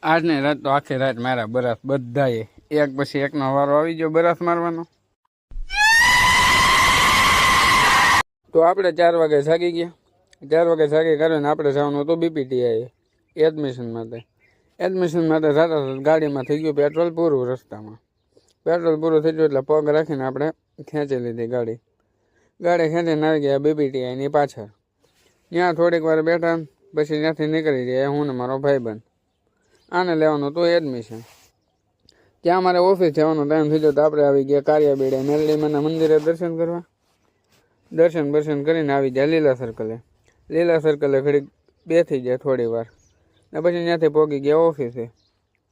આજની રાત તો આખી રાત મારા બરસ બધાએ એક પછી એકનો વારો આવી ગયો બરસ મારવાનો. તો આપણે 4 વાગે જાગી ગયા. 4 વાગે જાગી કરીને આપણે જવાનું હતું બીપીટીઆઈ એડમિશન માટે. એડમિશન માટે જતા ગાડીમાં થઈ ગયું પેટ્રોલ પૂરું. રસ્તામાં પેટ્રોલ પૂરું થઈ ગયું એટલે પગ રાખીને આપણે ખેંચી લીધી ગાડી ખેંચીને આવી ગયા બીપીટીઆઈની પાછળ. ત્યાં થોડીક વાર બેઠા, પછી ત્યાંથી નીકળી ગયા હું ને મારો ભાઈબંધ. આને લેવાનું હતું એડમિશન. ત્યાં મારે ઓફિસ જવાનો ટાઈમ થઈ ગયો તો આપણે આવી ગયા કારિયાબેડે મેરડીમાના મંદિરે દર્શન કરવા. દર્શન કરીને આવી ગયા લીલા સર્કલે. લીલા સર્કલે ઘડીક બેસી ગયા થોડી વાર ને પછી ત્યાંથી પહોંચી ગયા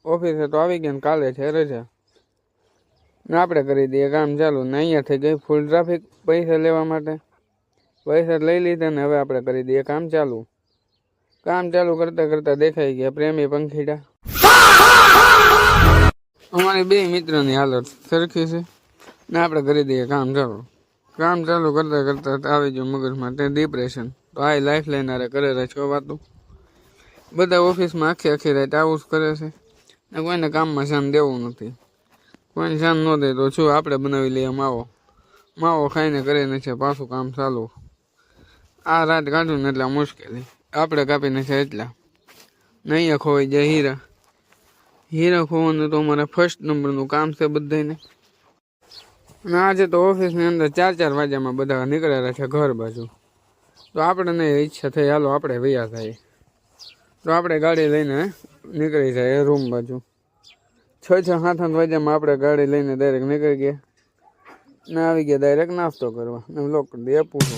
ઓફિસે તો આવી ગયા ને કાલે છે રજા ને આપણે કરી દઈએ કામ ચાલુ. ને અહીંયા થઈ ગઈ ફૂલ ટ્રાફિક પૈસા લેવા માટે. પૈસા લઈ લીધા ને હવે આપણે કરી દઈએ કામ ચાલુ કરતા દેખાઈ ગયા પ્રેમી પંખીડા. અમારી બે મિત્રોની હાલત સરખી છે ને આપણે કરી દઈએ કામ ચાલુ કરતા આવી ગયું મગજમાં તે ડિપ્રેશન. તો આ લાઈફ લઈને કરે છો વાતું. બધા ઓફિસમાં આખી રાત આવું જ કરે છે ને કોઈને કામમાં ધ્યાન દેવું નથી. કોઈને ધ્યાન ન દે તો શું આપણે બનાવી લઈએ માવો ખાઈને કરીને છે પાછું કામ ચાલુ. આ રાત કાઢું ને એટલે મુશ્કેલી આપણે કાપીને છે એટલા. ને અહીંયા ખોવાઈ જાય હીરા ખોવાનું તો અમારે ફર્સ્ટ નંબરનું કામ છે બધાને. અને આજે તો ઓફિસની અંદર 4 વાગ્યામાં બધા નીકળેલા છે ઘર બાજુ. તો આપણે ઈચ્છા થઈ હાલો આપણે વૈયા થાય. તો આપણે ગાડી લઈને નીકળી જાય રૂમ બાજુ. 6-7 વાગ્યામાં આપણે ગાડી લઈને ડાયરેક્ટ નીકળી ગયા ને આવી ગયા ડાયરેક્ટ નાસ્તો કરવા ને વ્લોગ કરી દઈએ પૂરો.